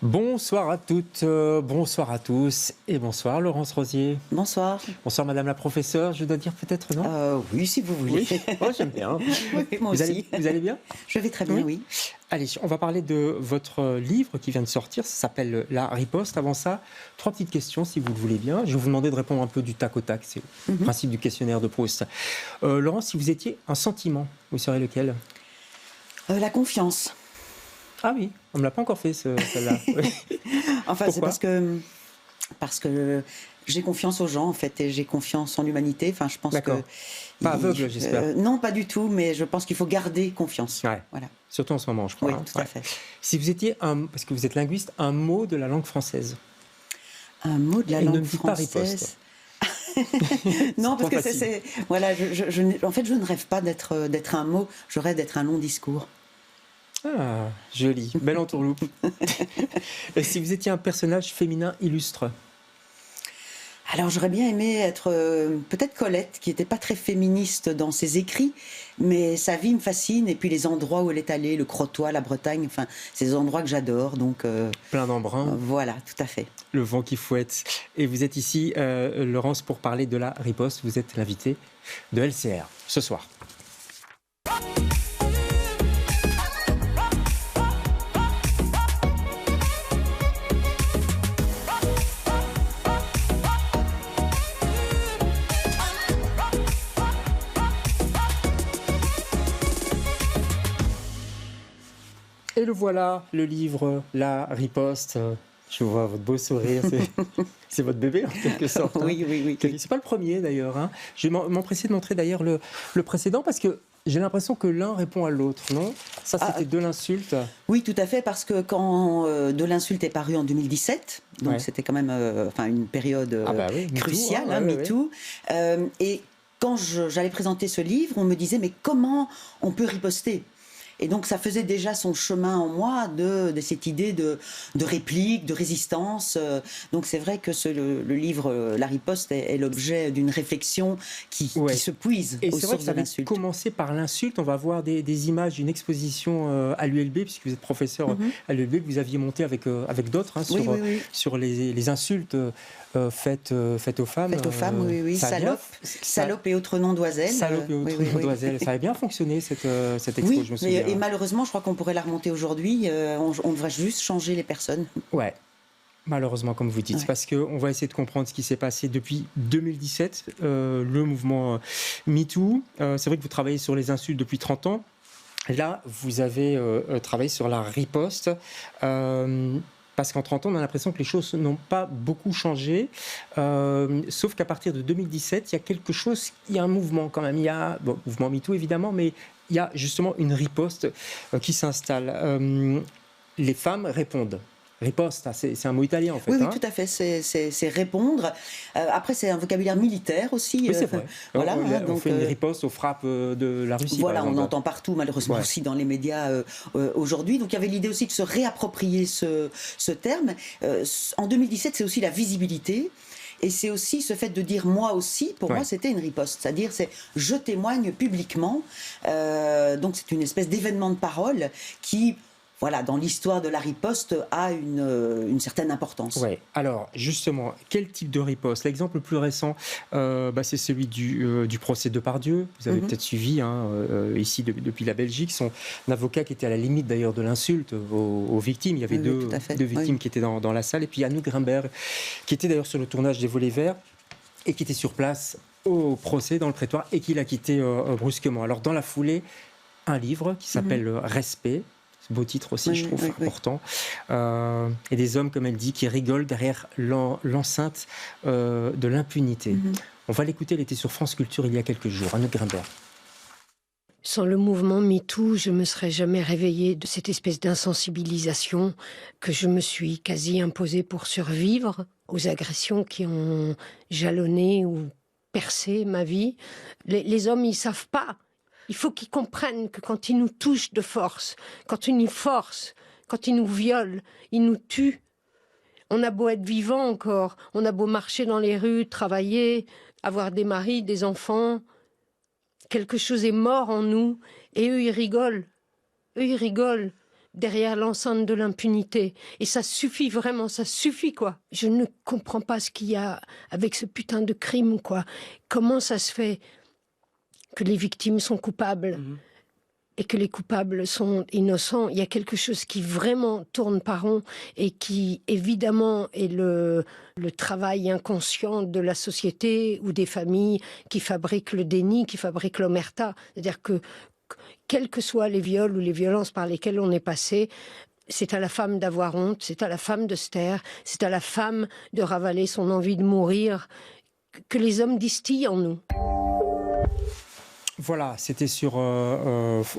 Bonsoir à toutes, bonsoir à tous et bonsoir Laurence Rosier. Bonsoir. Bonsoir Madame la professeure, je dois dire peut-être non. Oui, si vous voulez. Oui, oh, j'aime bien. Oui, moi Vous aussi. allez bien? Je vais très bien, oui. Allez, on va parler de votre livre qui vient de sortir, ça s'appelle La Riposte. Avant ça, 3 petites questions si vous le voulez bien. Je vais vous demander de répondre un peu du tac au tac, c'est le principe du questionnaire de Proust. Laurence, si vous étiez un sentiment, vous seriez lequel? La confiance. Ah oui, on ne me l'a pas encore fait celle-là. Enfin, c'est parce que j'ai confiance aux gens, en fait, et j'ai confiance en l'humanité. Enfin, je pense que... Pas aveugle, j'espère. Non, pas du tout, mais je pense qu'il faut garder confiance. Ouais. Voilà. Surtout en ce moment, je crois. Oui, tout à fait. Si vous étiez parce que vous êtes linguiste, un mot de la langue française. Un mot de la langue française. Non, parce que c'est voilà, en fait, je ne rêve pas d'être un mot, je rêve d'être un long discours. Ah, joli, belle entourloupe. Et si vous étiez un personnage féminin illustre? Alors j'aurais bien aimé être peut-être Colette, qui n'était pas très féministe dans ses écrits, mais sa vie me fascine, et puis les endroits où elle est allée, le Crotoy, la Bretagne, enfin, c'est des endroits que j'adore, donc... Plein d'embrun. Voilà, tout à fait. Le vent qui fouette. Et vous êtes ici, Laurence, pour parler de la riposte. Vous êtes l'invitée de LCR ce soir. Et le voilà, le livre La Riposte. Je vois votre beau sourire, c'est votre bébé en quelque sorte. Oui, oui, oui. C'est pas le premier d'ailleurs. Hein. Je vais m'empresser de montrer d'ailleurs le précédent parce que j'ai l'impression que l'un répond à l'autre, non? Ça, c'était De l'insulte. Oui, tout à fait, parce que quand De l'insulte est paru en 2017, donc c'était quand même une période cruciale, MeToo. Et quand j'allais présenter ce livre, on me disait, mais comment on peut riposter? Et donc ça faisait déjà son chemin en moi de cette idée de réplique, de résistance. Donc c'est vrai que le livre La Riposte est l'objet d'une réflexion qui se puise aux sources de l'insulte. Commencer par l'insulte, on va voir des images d'une exposition à l'ULB, puisque vous êtes professeur à l'ULB, que vous aviez monté avec d'autres sur les insultes faites aux femmes. Faites aux femmes, oui. Salope et autres noms d'oiselles. Salope et autres noms d'oiselles. Ça avait bien fonctionné cette expo, je me souviens. Et malheureusement, je crois qu'on pourrait la remonter aujourd'hui. On devrait juste changer les personnes. Ouais. Malheureusement, comme vous dites, parce qu'on va essayer de comprendre ce qui s'est passé depuis 2017, le mouvement MeToo. C'est vrai que vous travaillez sur les insultes depuis 30 ans. Là, vous avez travaillé sur la riposte. Parce qu'en 30 ans, on a l'impression que les choses n'ont pas beaucoup changé. Sauf qu'à partir de 2017, il y a quelque chose, il y a un mouvement quand même. Il y a, mouvement MeToo évidemment, mais il y a justement une riposte qui s'installe. Les femmes répondent. Riposte, c'est un mot italien en fait. Oui, tout à fait, c'est répondre. Après, c'est un vocabulaire militaire aussi. Oui, c'est vrai. Voilà, on fait une riposte aux frappes de la Russie. Voilà, on entend partout, malheureusement aussi dans les médias aujourd'hui. Donc il y avait l'idée aussi de se réapproprier ce terme. En 2017, c'est aussi la visibilité. Et c'est aussi ce fait de dire moi aussi, pour moi c'était une riposte, c'est-à-dire je témoigne publiquement, donc c'est une espèce d'événement de parole qui, voilà, dans l'histoire de la riposte a une certaine importance. Oui, alors justement, quel type de riposte? L'exemple le plus récent, c'est celui du procès Depardieu. Vous avez peut-être suivi ici depuis la Belgique, son avocat qui était à la limite d'ailleurs de l'insulte aux victimes. Il y avait deux victimes qui étaient dans la salle, et puis Anouk Grimbert, qui était d'ailleurs sur le tournage des Volets Verts, et qui était sur place au procès dans le prétoire, et qui l'a quitté brusquement. Alors dans la foulée, un livre qui s'appelle Respect. Beau titre aussi, je trouve, important. Et des hommes, comme elle dit, qui rigolent derrière l'enceinte de l'impunité. On va l'écouter, elle était sur France Culture il y a quelques jours, Anouk Grimbert. Sans le mouvement MeToo, je ne me serais jamais réveillée de cette espèce d'insensibilisation que je me suis quasi imposée pour survivre aux agressions qui ont jalonné ou percé ma vie. Les hommes, ils ne savent pas. Il faut qu'ils comprennent que quand ils nous touchent de force, quand ils nous forcent, quand ils nous violent, ils nous tuent. On a beau être vivant encore, on a beau marcher dans les rues, travailler, avoir des maris, des enfants. Quelque chose est mort en nous et eux, ils rigolent. Eux, ils rigolent. derrière l'enceinte de l'impunité. Et ça suffit vraiment, ça suffit, quoi. Je ne comprends pas ce qu'il y a avec ce putain de crime, quoi. Comment ça se fait que les victimes sont coupables et que les coupables sont innocents? Il y a quelque chose qui vraiment tourne pas rond et qui, évidemment, est le travail inconscient de la société ou des familles qui fabriquent le déni, qui fabriquent l'omerta. C'est-à-dire que, quels que soient les viols ou les violences par lesquelles on est passé, c'est à la femme d'avoir honte, c'est à la femme de se taire, c'est à la femme de ravaler son envie de mourir, que les hommes distillent en nous. Voilà, c'était sur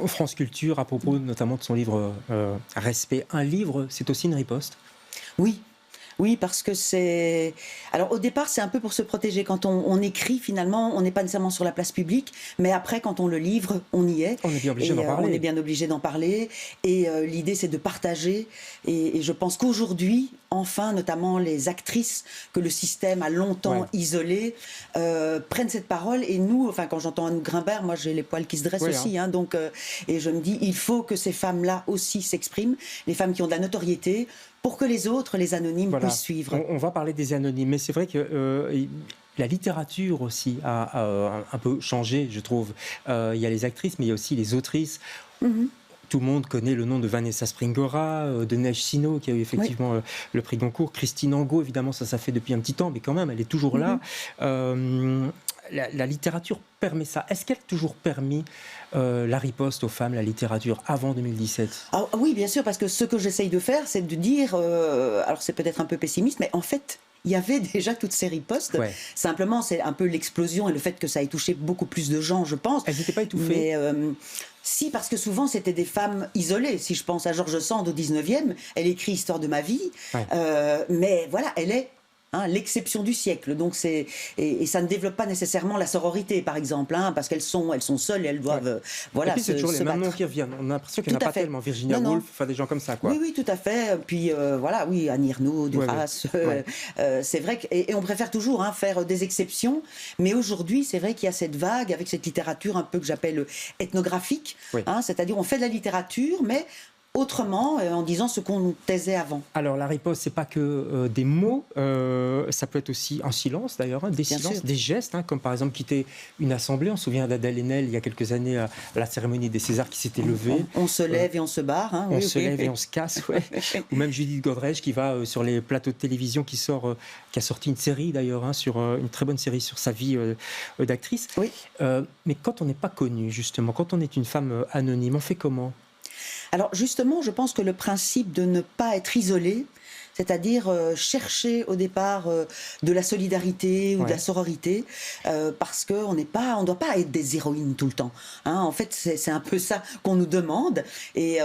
France Culture à propos notamment de son livre Respect. Un livre, c'est aussi une riposte? Oui. Oui, parce que c'est... Alors au départ, c'est un peu pour se protéger. Quand on écrit, finalement, on n'est pas nécessairement sur la place publique, mais après, quand on le livre, on y est. On est bien obligé d'en parler. On est bien obligé d'en parler. Et l'idée, c'est de partager. Et je pense qu'aujourd'hui, enfin, notamment les actrices que le système a longtemps isolées, prennent cette parole. Et nous, enfin, quand j'entends Anouk Grimbert, moi, j'ai les poils qui se dressent aussi. Hein, donc, et je me dis, il faut que ces femmes-là aussi s'expriment, les femmes qui ont de la notoriété, pour que les autres, les anonymes, puissent suivre. On va parler des anonymes, mais c'est vrai que la littérature aussi a un peu changé, je trouve. Il y a les actrices, mais il y a aussi les autrices. Tout le monde connaît le nom de Vanessa Springora, de Neige Sino, qui a eu effectivement le prix Goncourt. Christine Angot, évidemment, ça fait depuis un petit temps, mais quand même, elle est toujours là. La littérature permet ça. Est-ce qu'elle a toujours permis la riposte aux femmes, la littérature, avant 2017 ? Oui, bien sûr, parce que ce que j'essaye de faire, c'est de dire, alors c'est peut-être un peu pessimiste, mais en fait, il y avait déjà toutes ces ripostes. Simplement, c'est un peu l'explosion et le fait que ça ait touché beaucoup plus de gens, je pense. Elles n'étaient pas étouffées. Mais si, parce que souvent, c'était des femmes isolées. Si je pense à George Sand au 19e, elle écrit Histoire de ma vie. Mais voilà, elle est l'exception du siècle. Donc et ça ne développe pas nécessairement la sororité, par exemple, parce qu'elles sont seules et elles doivent et puis c'est toujours les mêmes noms qui reviennent. On a l'impression qu'il n'y en a pas tellement. Virginia Woolf, enfin des gens comme ça, quoi. Oui, tout à fait. Puis voilà, Annie Ernaux, Duras. C'est vrai et on préfère toujours faire des exceptions. Mais aujourd'hui, c'est vrai qu'il y a cette vague avec cette littérature un peu que j'appelle ethnographique. C'est-à-dire on fait de la littérature, mais autrement, en disant ce qu'on taisait avant. Alors la riposte, c'est pas que des mots, ça peut être aussi un silence d'ailleurs, des silences, des gestes, comme par exemple quitter une assemblée. On se souvient d'Adèle Haenel il y a quelques années à la cérémonie des Césars qui s'était levée. On se lève et on se barre. On se lève et on se casse, Ou même Judith Godrèche qui va sur les plateaux de télévision, qui a sorti une série d'ailleurs, sur une très bonne série sur sa vie d'actrice. Mais quand on n'est pas connu, justement, quand on est une femme anonyme, on fait comment ? Alors justement, je pense que le principe de ne pas être isolé, c'est-à-dire chercher au départ de la solidarité ou de la sororité, parce qu'on ne doit pas être des héroïnes tout le temps. En fait, c'est un peu ça qu'on nous demande. Et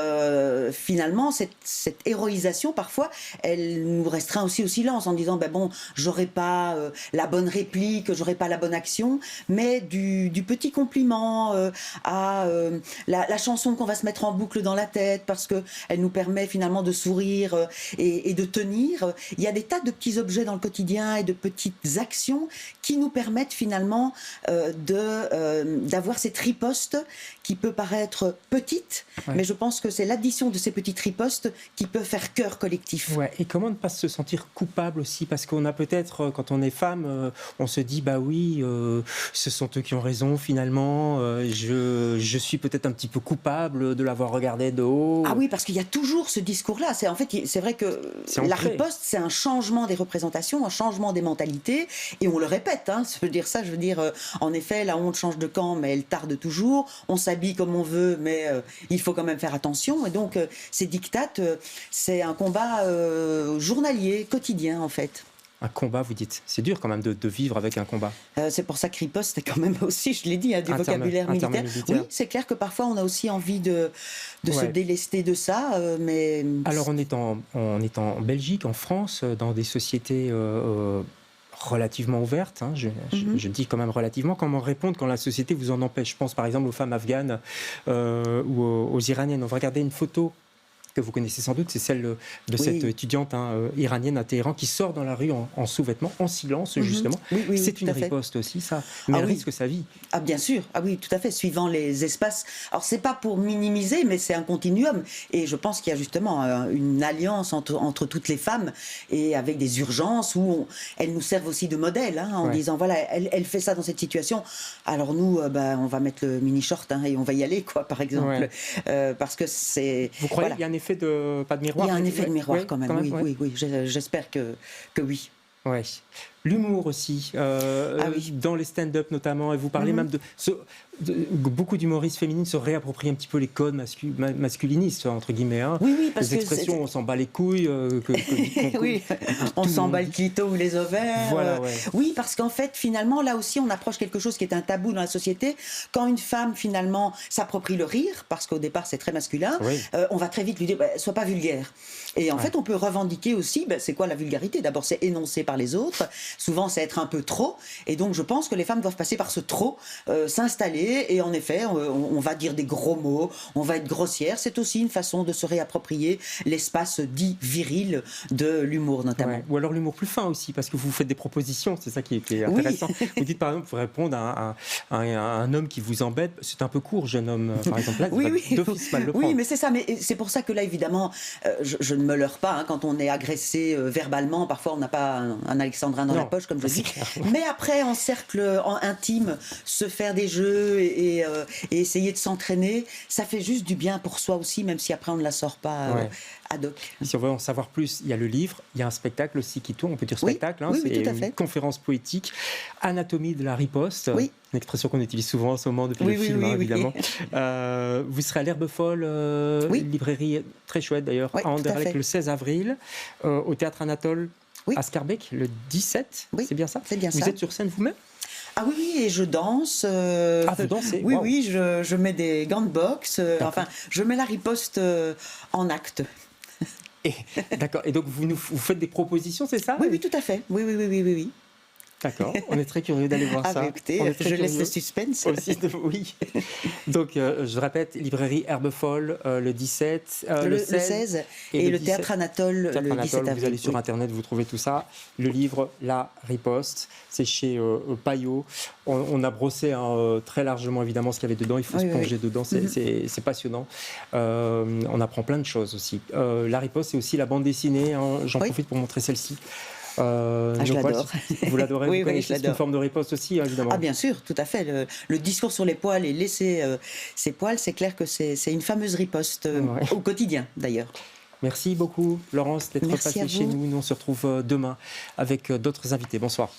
finalement, cette héroïsation, parfois, elle nous restreint aussi au silence en disant, j'aurai pas la bonne réplique, j'aurai pas la bonne action, mais du petit compliment à la chanson qu'on va se mettre en boucle dans la tête, parce qu'elle nous permet finalement de sourire et de tenir. Il y a des tas de petits objets dans le quotidien et de petites actions qui nous permettent finalement d'avoir cette riposte qui peut paraître petite, mais je pense que c'est l'addition de ces petites ripostes qui peut faire cœur collectif. Et comment ne pas se sentir coupable aussi, parce qu'on a peut-être, quand on est femme, on se dit ce sont eux qui ont raison finalement, je suis peut-être un petit peu coupable de l'avoir regardé de haut. Ah oui, parce qu'il y a toujours ce discours-là. C'est vrai que la riposte, c'est un changement des représentations, un changement des mentalités, et on le répète. En effet, la honte change de camp, mais elle tarde toujours. On s'habille comme on veut, mais il faut quand même faire attention. Et donc, ces dictates, c'est un combat journalier, quotidien, en fait. Un combat, vous dites. C'est dur quand même de vivre avec un combat. C'est pour ça que riposte, c'est quand même aussi, je l'ai dit, du vocabulaire militaire. Oui, c'est clair que parfois on a aussi envie de se délester de ça, mais... Alors on est en Belgique, en France, dans des sociétés relativement ouvertes. Je dis quand même relativement. Comment répondre quand la société vous en empêche ? Je pense par exemple aux femmes afghanes ou aux Iraniennes. On va regarder une photo que vous connaissez sans doute, c'est celle de cette étudiante iranienne à Téhéran qui sort dans la rue en sous-vêtements, en silence justement. C'est une riposte aussi, ça. Mais elle risque sa vie. Ah bien sûr, ah oui, tout à fait, suivant les espaces. Alors c'est pas pour minimiser, mais c'est un continuum. Et je pense qu'il y a justement une alliance entre toutes les femmes et avec des urgences où elles nous servent aussi de modèle, en disant voilà, elle fait ça dans cette situation. Alors nous, on va mettre le mini short et on va y aller, quoi, par exemple, parce que c'est. Vous croyez qu'il y a un effet pas de miroir? Il y a un effet de miroir quand même. Oui. J'espère que oui. Ouais. L'humour aussi, dans les stand-up notamment, et vous parlez même de beaucoup d'humoristes féminines se réapproprient un petit peu les codes masculinistes, entre guillemets. Oui, parce les expressions, on s'en bat les couilles. Oui, on s'en bat le clito ou les ovaires. Voilà, Oui, parce qu'en fait, finalement, là aussi, on approche quelque chose qui est un tabou dans la société. Quand une femme, finalement, s'approprie le rire, parce qu'au départ, c'est très masculin, on va très vite lui dire, sois pas vulgaire. Et en fait, on peut revendiquer aussi, c'est quoi la vulgarité? D'abord, c'est énoncé par les autres. Souvent, c'est être un peu trop. Et donc, je pense que les femmes doivent passer par ce trop, s'installer. Et en effet, on va dire des gros mots, on va être grossière. C'est aussi une façon de se réapproprier l'espace dit viril de l'humour, notamment. Ou alors l'humour plus fin aussi, parce que vous faites des propositions. C'est ça qui est intéressant. Vous dites, par exemple, vous répondre à un homme qui vous embête. C'est un peu court, jeune homme, par exemple. Là, d'office mal le prendre. Oui, mais c'est ça. Mais c'est pour ça que là, évidemment, je ne me leurre pas. Quand on est agressé verbalement, parfois, on n'a pas un alexandrin dans la poche, comme je dis. Mais après, en cercle intime, se faire des jeux et essayer de s'entraîner, ça fait juste du bien pour soi aussi, même si après on ne la sort pas ad hoc. Si on veut en savoir plus, il y a le livre, il y a un spectacle aussi qui tourne, on peut dire spectacle, c'est tout à fait. Une conférence poétique, Anatomie de la riposte, une expression qu'on utilise souvent en ce moment depuis le film, évidemment. Vous serez à l'Herbe Folle, librairie très chouette d'ailleurs, à Anderlecht le 16 avril, au Théâtre Anatole à Scarbeck le 17, c'est bien ça? C'est bien ça. Vous êtes sur scène vous-même? Ah oui, et je danse. Vous dansez? Oui, je mets des gants de boxe. Je mets la riposte en acte. D'accord. Et donc, vous faites des propositions, c'est ça? Oui, tout à fait. Oui. D'accord, on est très curieux d'aller voir ça. Écoutez, je laisse le suspense. Aussi, oui. Donc, je répète, librairie Herbe Folle le 17, le 16 et le Théâtre Anatole le 17 avril. Vous allez sur Internet, vous trouvez tout ça. Le livre La Riposte, c'est chez Payot. On a brossé très largement, évidemment, ce qu'il y avait dedans. Il faut se plonger dedans, c'est passionnant. On apprend plein de choses aussi. La Riposte, c'est aussi la bande dessinée. J'en profite pour montrer celle-ci. Je l'adore. Vous l'adorez? Oui, je l'adore. C'est une forme de riposte aussi, évidemment. Ah bien sûr, tout à fait. Le discours sur les poils et laisser ses poils, c'est clair que c'est une fameuse riposte au quotidien, d'ailleurs. Merci beaucoup, Laurence, d'être passée chez nous. Nous, on se retrouve demain avec d'autres invités. Bonsoir.